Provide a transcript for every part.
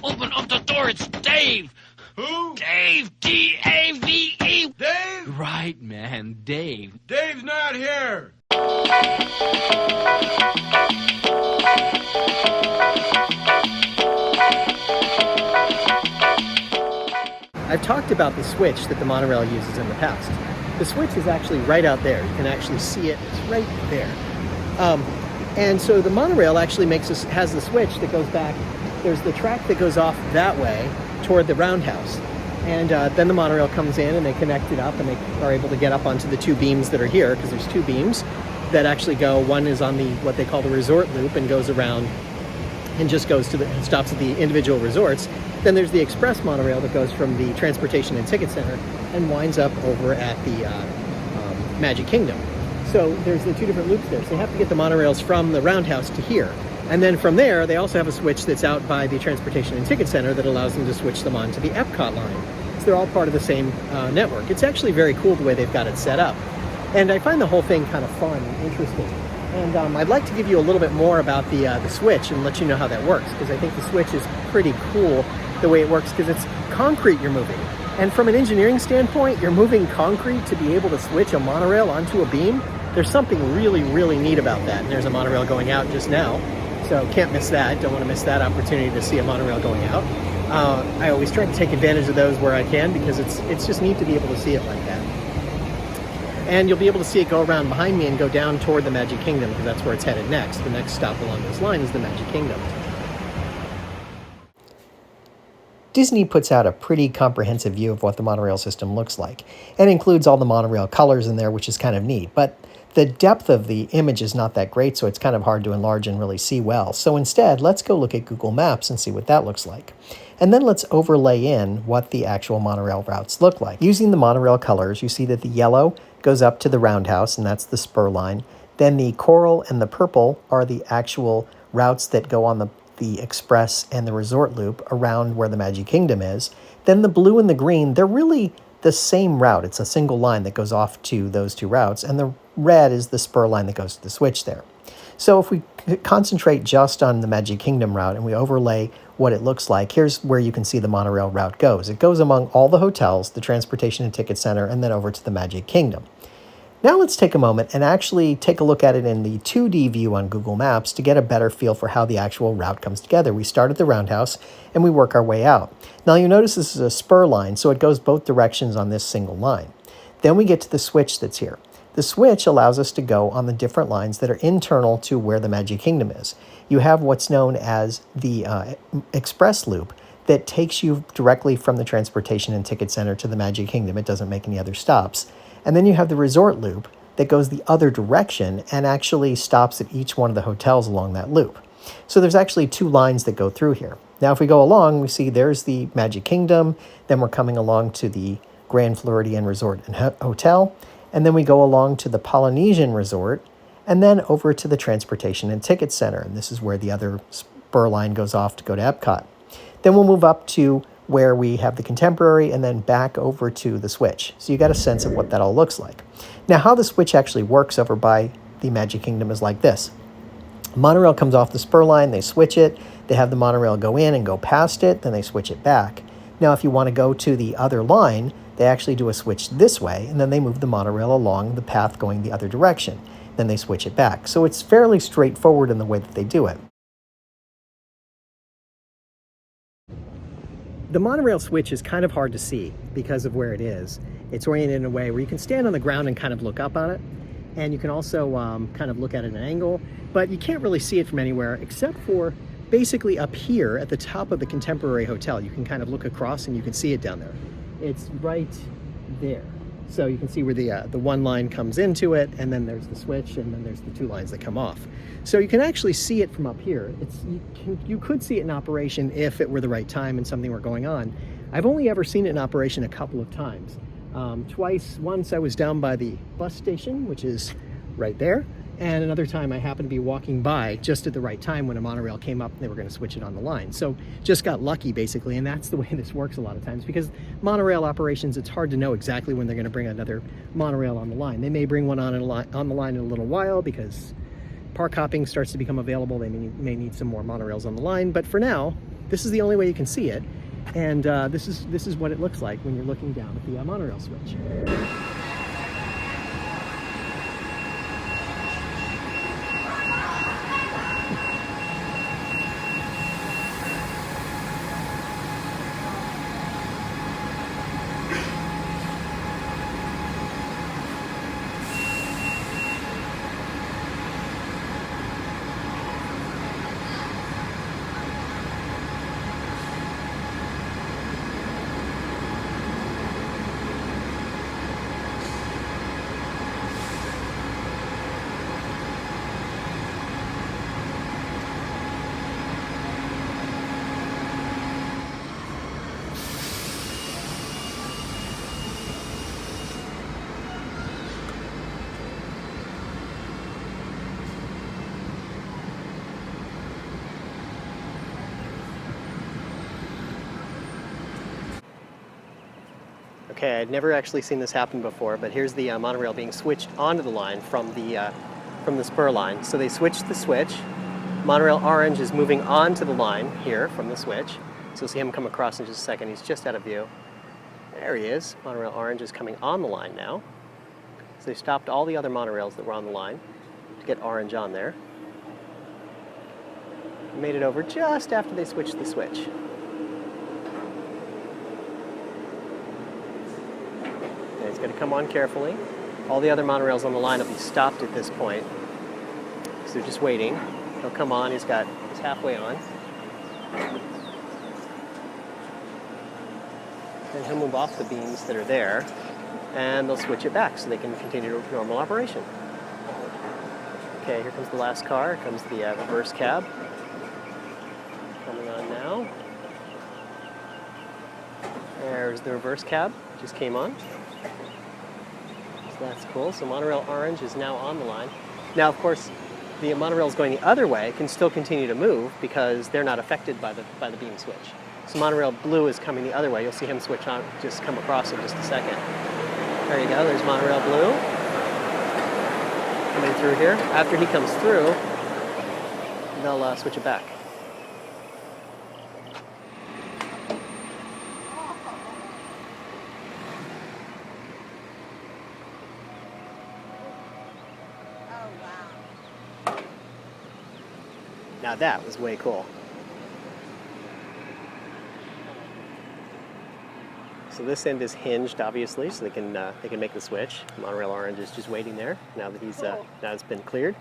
Open up the door, it's Dave! Who? Dave! D-A-V-E! Dave? Right, man, Dave. Dave's not here! I've talked about the switch that the monorail uses in the past. The switch is actually right out there. You can actually see it. It's right there. And so the monorail actually has the switch that goes back. There's the track that goes off that way toward the roundhouse. And then the monorail comes in and they connect it up and they are able to get up onto the two beams that are here, because there's two beams that actually go. One is on the what they call the resort loop and goes around and just goes to and stops at the individual resorts. Then there's the express monorail that goes from the Transportation and Ticket Center and winds up over at the Magic Kingdom. So there's the two different loops there. So you have to get the monorails from the roundhouse to here. And then from there, they also have a switch that's out by the Transportation and Ticket Center that allows them to switch them on to the Epcot line. So they're all part of the same network. It's actually very cool the way they've got it set up. And I find the whole thing kind of fun and interesting. And I'd like to give you a little bit more about the switch and let you know how that works, because I think the switch is pretty cool the way it works, because it's concrete you're moving. And from an engineering standpoint, you're moving concrete to be able to switch a monorail onto a beam. There's something really, really neat about that. And there's a monorail going out just now, so can't miss that. Don't want to miss that opportunity to see a monorail going out. I always try to take advantage of those where I can, because it's just neat to be able to see it like that. And you'll be able to see it go around behind me and go down toward the Magic Kingdom, because that's where it's headed next. The next stop along this line is the Magic Kingdom. Disney puts out a pretty comprehensive view of what the monorail system looks like, and includes all the monorail colors in there, which is kind of neat. But the depth of the image is not that great, so it's kind of hard to enlarge and really see well. So instead, let's go look at Google Maps and see what that looks like. And then let's overlay in what the actual monorail routes look like. Using the monorail colors, you see that the yellow goes up to the roundhouse, and that's the spur line. Then the coral and the purple are the actual routes that go on the express and the resort loop around where the Magic Kingdom is. Then the blue and the green, they're really the same route. It's a single line that goes off to those two routes, and the red is the spur line that goes to the switch there. So if we concentrate just on the Magic Kingdom route and we overlay what it looks like, here's where you can see the monorail route goes. It goes among all the hotels, the Transportation and Ticket Center, and then over to the Magic Kingdom. Now let's take a moment and actually take a look at it in the 2D view on Google Maps to get a better feel for how the actual route comes together. We start at the roundhouse and we work our way out. Now you'll notice this is a spur line, so it goes both directions on this single line. Then we get to the switch that's here. The switch allows us to go on the different lines that are internal to where the Magic Kingdom is. You have what's known as the Express Loop that takes you directly from the Transportation and Ticket Center to the Magic Kingdom. It doesn't make any other stops. And then you have the Resort Loop that goes the other direction and actually stops at each one of the hotels along that loop. So there's actually two lines that go through here. Now if we go along, we see there's the Magic Kingdom, then we're coming along to the Grand Floridian Resort and Hotel, and then we go along to the Polynesian Resort, and then over to the Transportation and Ticket Center. And this is where the other spur line goes off to go to Epcot. Then we'll move up to where we have the Contemporary and then back over to the switch. So you got a sense of what that all looks like. Now how the switch actually works over by the Magic Kingdom is like this. Monorail comes off the spur line, they switch it, they have the monorail go in and go past it, then they switch it back. Now if you want to go to the other line, they actually do a switch this way, and then they move the monorail along the path going the other direction. Then they switch it back. So it's fairly straightforward in the way that they do it. The monorail switch is kind of hard to see because of where it is. It's oriented in a way where you can stand on the ground and kind of look up on it. And you can also kind of look at it at an angle, but you can't really see it from anywhere except for basically up here at the top of the Contemporary Hotel. You can kind of look across and you can see it down there. It's right there. So you can see where the one line comes into it, and then there's the switch, and then there's the two lines that come off. So you can actually see it from up here. You could see it in operation if it were the right time and something were going on. I've only ever seen it in operation a couple of times. Twice. Once I was down by the bus station, which is right there, and another time I happened to be walking by just at the right time when a monorail came up and they were going to switch it on the line. So just got lucky basically, and that's the way this works a lot of times, because monorail operations, it's hard to know exactly when they're going to bring another monorail on the line. They may bring one on the line in a little while because park hopping starts to become available. They may need some more monorails on the line, but for now this is the only way you can see it, and this is what it looks like when you're looking down at the monorail switch. Okay, I'd never actually seen this happen before, but here's the monorail being switched onto the line from the spur line. So they switched the switch. Monorail orange is moving onto the line here from the switch. So you'll see him come across in just a second. He's just out of view. There he is. Monorail orange is coming on the line now. So they stopped all the other monorails that were on the line to get orange on there. Made it over just after they switched the switch. He's going to come on carefully. All the other monorails on the line will be stopped at this point. So they're just waiting. He'll come on. He's halfway on. Then he'll move off the beams that are there, and they'll switch it back so they can continue normal operation. Okay, here comes the last car. Here comes the reverse cab. Coming on now. There's the reverse cab. Just came on. That's cool. So monorail orange is now on the line. Now, of course, the monorails going the other way can still continue to move because they're not affected by the beam switch. So monorail blue is coming the other way. You'll see him switch on, just come across in just a second. There you go. There's monorail blue coming through here. After he comes through, they'll switch it back. Now that was way cool. So this end is hinged, obviously, so they can make the switch. Monorail orange is just waiting there now that now it's been cleared.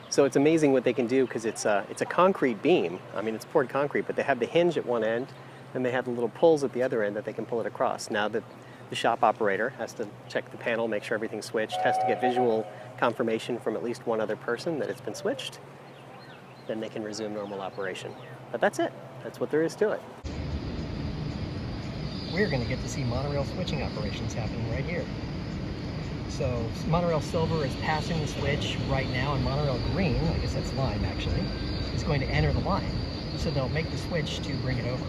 So it's amazing what they can do because it's a concrete beam. I mean, it's poured concrete, but they have the hinge at one end, and they have the little pulls at the other end that they can pull it across. Now that the shop operator has to check the panel, make sure everything's switched, has to get visual confirmation from at least one other person that it's been switched, then they can resume normal operation. But that's it. That's what there is to it. We're going to get to see monorail switching operations happening right here. So monorail silver is passing the switch right now, and monorail green, I guess that's lime actually, is going to enter the line. So they'll make the switch to bring it over.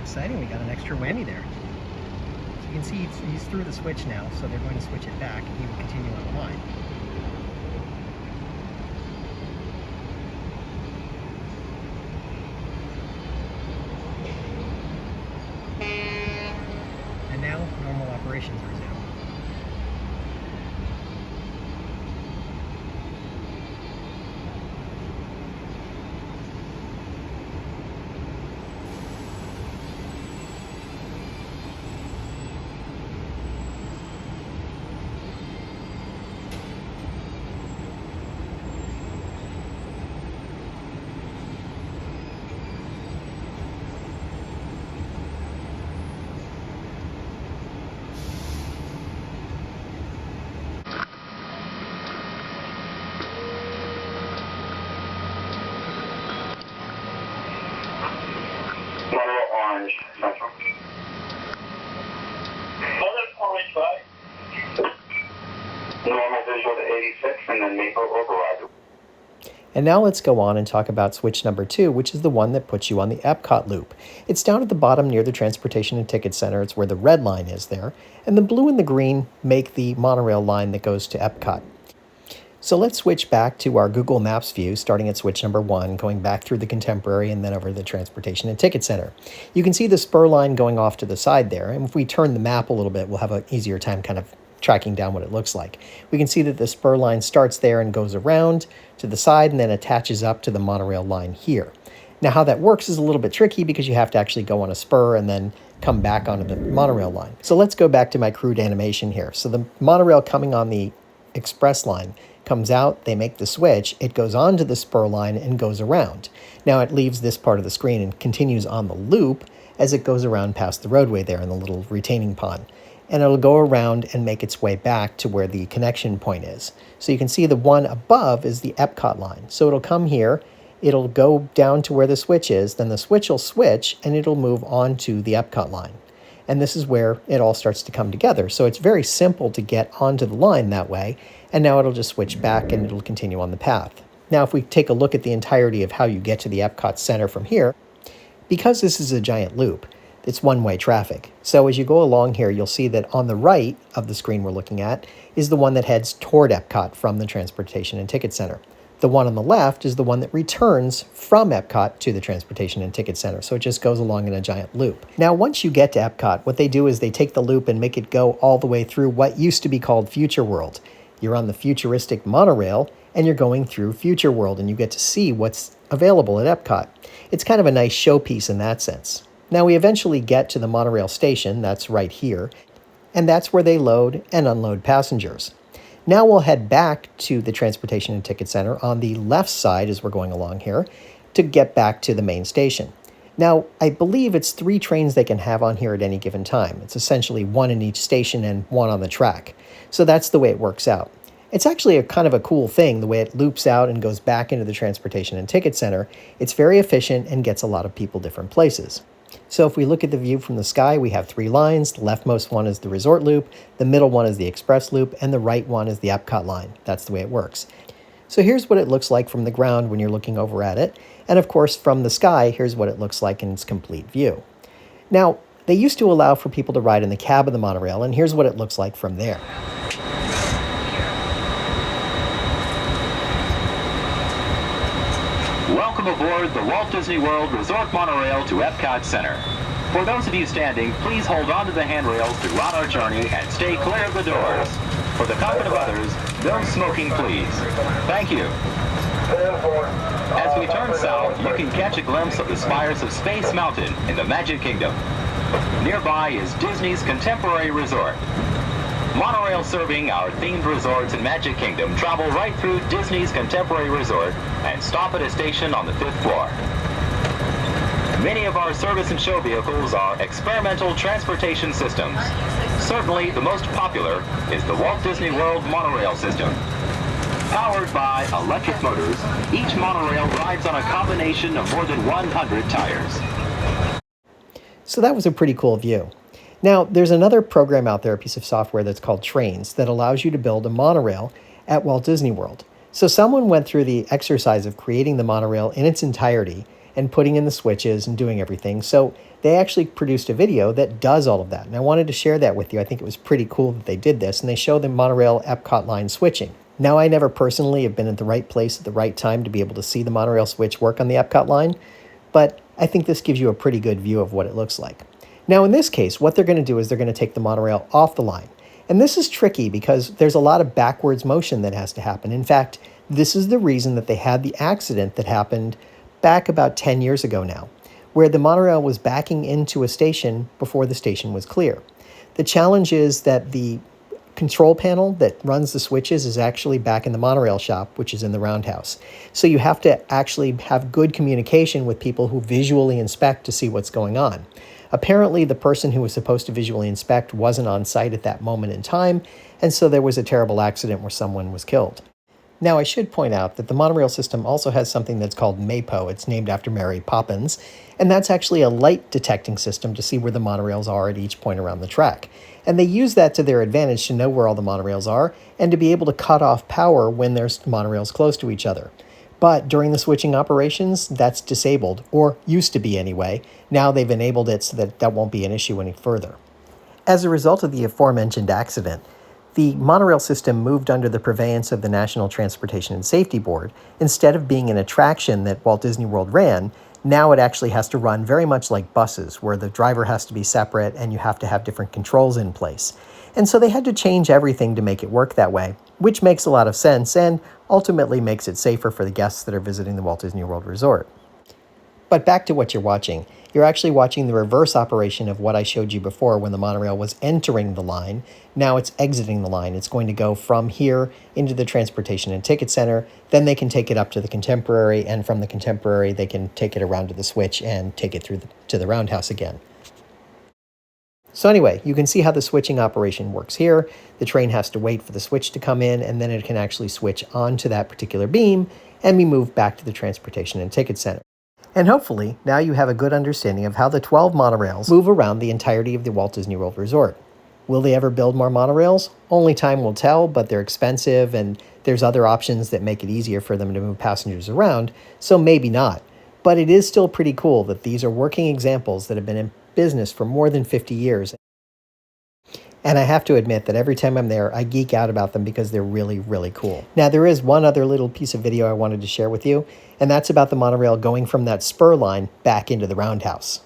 exciting. We got an extra whammy there. So you can see he's through the switch now, so they're going to switch it back and he will continue on the line. And now normal operations resume. Monorail orange, central. Monorail orange 5. Normal visual to 86 and then maple override. And now let's go on and talk about switch number 2, which is the one that puts you on the Epcot loop. It's down at the bottom near the Transportation and Ticket Center. It's where the red line is there. And the blue and the green make the monorail line that goes to Epcot. So let's switch back to our Google Maps view, starting at switch number 1, going back through the Contemporary and then over to the Transportation and Ticket Center. You can see the spur line going off to the side there. And if we turn the map a little bit, we'll have an easier time kind of tracking down what it looks like. We can see that the spur line starts there and goes around to the side and then attaches up to the monorail line here. Now how that works is a little bit tricky because you have to actually go on a spur and then come back onto the monorail line. So let's go back to my crude animation here. So the monorail coming on the express line comes out, they make the switch, it goes onto the spur line and goes around. Now it leaves this part of the screen and continues on the loop as it goes around past the roadway there in the little retaining pond. And it'll go around and make its way back to where the connection point is. So you can see the one above is the Epcot line. So it'll come here, it'll go down to where the switch is, then the switch will switch and it'll move on to the Epcot line. And this is where it all starts to come together. So it's very simple to get onto the line that way. And now it'll just switch back and it'll continue on the path. Now, if we take a look at the entirety of how you get to the Epcot Center from here, because this is a giant loop, it's one-way traffic. So as you go along here, you'll see that on the right of the screen we're looking at is the one that heads toward Epcot from the Transportation and Ticket Center. The one on the left is the one that returns from Epcot to the Transportation and Ticket Center. So it just goes along in a giant loop. Now, once you get to Epcot, what they do is they take the loop and make it go all the way through what used to be called Future World. You're on the futuristic monorail and you're going through Future World and you get to see what's available at Epcot. It's kind of a nice showpiece in that sense. Now we eventually get to the monorail station, that's right here, and that's where they load and unload passengers. Now we'll head back to the Transportation and Ticket Center on the left side as we're going along here to get back to the main station. Now, I believe it's 3 trains they can have on here at any given time. It's essentially 1 in each station and 1 on the track. So that's the way it works out. It's actually a kind of a cool thing, the way it loops out and goes back into the Transportation and Ticket Center. It's very efficient and gets a lot of people different places. So if we look at the view from the sky, we have 3 lines. The leftmost one is the resort loop, the middle one is the express loop, and the right one is the Epcot line. That's the way it works. So here's what it looks like from the ground when you're looking over at it. And of course, from the sky, here's what it looks like in its complete view. Now, they used to allow for people to ride in the cab of the monorail, and here's what it looks like from there. Welcome aboard the Walt Disney World Resort Monorail to Epcot Center. For those of you standing, please hold on to the handrails throughout our journey and stay clear of the doors. For the comfort of others, no smoking, please. Thank you. As we turn south, you can catch a glimpse of the spires of Space Mountain in the Magic Kingdom. Nearby is Disney's Contemporary Resort. Monorail serving our themed resorts in Magic Kingdom travel right through Disney's Contemporary Resort and stop at a station on the 5th floor. Many of our service and show vehicles are experimental transportation systems. Certainly the most popular is the Walt Disney World Monorail system. Powered by electric motors, each monorail rides on a combination of more than 100 tires. So that was a pretty cool view. Now, there's another program out there, a piece of software that's called Trains, that allows you to build a monorail at Walt Disney World. So someone went through the exercise of creating the monorail in its entirety and putting in the switches and doing everything. So they actually produced a video that does all of that. And I wanted to share that with you. I think it was pretty cool that they did this. And they show the monorail Epcot line switching. Now, I never personally have been at the right place at the right time to be able to see the monorail switch work on the Epcot line, but I think this gives you a pretty good view of what it looks like. Now, in this case, what they're going to do is they're going to take the monorail off the line. And this is tricky because there's a lot of backwards motion that has to happen. In fact, this is the reason that they had the accident that happened back about 10 years ago now, where the monorail was backing into a station before the station was clear. The challenge is that the control panel that runs the switches is actually back in the monorail shop, which is in the roundhouse. So you have to actually have good communication with people who visually inspect to see what's going on. Apparently, the person who was supposed to visually inspect wasn't on site at that moment in time, and so there was a terrible accident where someone was killed. Now, I should point out that the monorail system also has something that's called MAPO. It's named after Mary Poppins, and that's actually a light detecting system to see where the monorails are at each point around the track. And they use that to their advantage to know where all the monorails are and to be able to cut off power when there's monorails close to each other. But during the switching operations, that's disabled, or used to be anyway. Now they've enabled it so that that won't be an issue any further. As a result of the aforementioned accident, the monorail system moved under the purveyance of the National Transportation and Safety Board. Instead of being an attraction that Walt Disney World ran, now it actually has to run very much like buses, where the driver has to be separate and you have to have different controls in place. And so they had to change everything to make it work that way, which makes a lot of sense and ultimately makes it safer for the guests that are visiting the Walt Disney World Resort. But back to what you're watching. You're actually watching the reverse operation of what I showed you before when the monorail was entering the line. Now it's exiting the line. It's going to go from here into the Transportation and Ticket Center. Then they can take it up to the Contemporary, and from the Contemporary, they can take it around to the switch and take it through to the roundhouse again. So anyway, you can see how the switching operation works here. The train has to wait for the switch to come in, and then it can actually switch onto that particular beam and be moved back to the Transportation and Ticket Center. And hopefully, now you have a good understanding of how the 12 monorails move around the entirety of the Walt Disney World Resort. Will they ever build more monorails? Only time will tell, but they're expensive, and there's other options that make it easier for them to move passengers around, so maybe not. But it is still pretty cool that these are working examples that have been in business for more than 50 years. And I have to admit that every time I'm there, I geek out about them because they're really, really cool. Now, there is one other little piece of video I wanted to share with you, and that's about the monorail going from that spur line back into the roundhouse.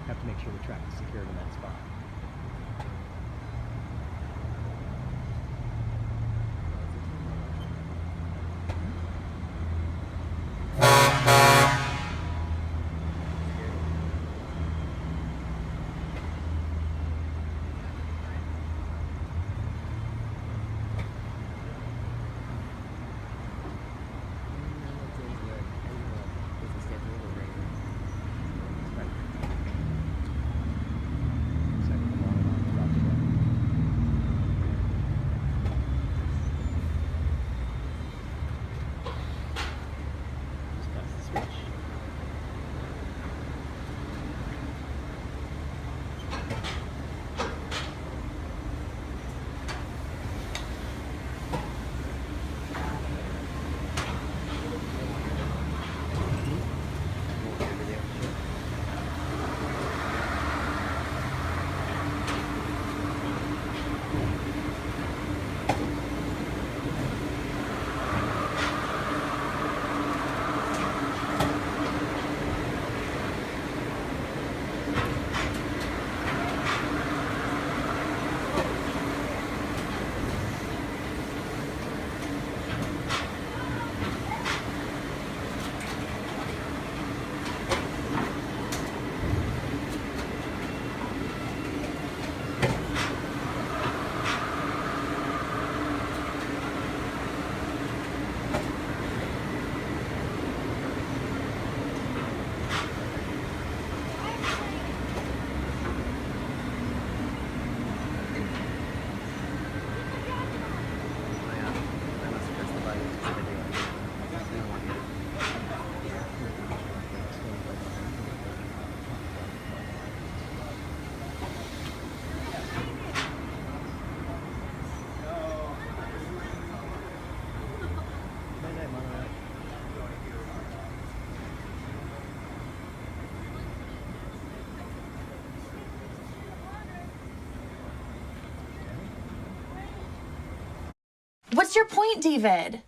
Have to make sure the track is secured in that spot. What's your point, David?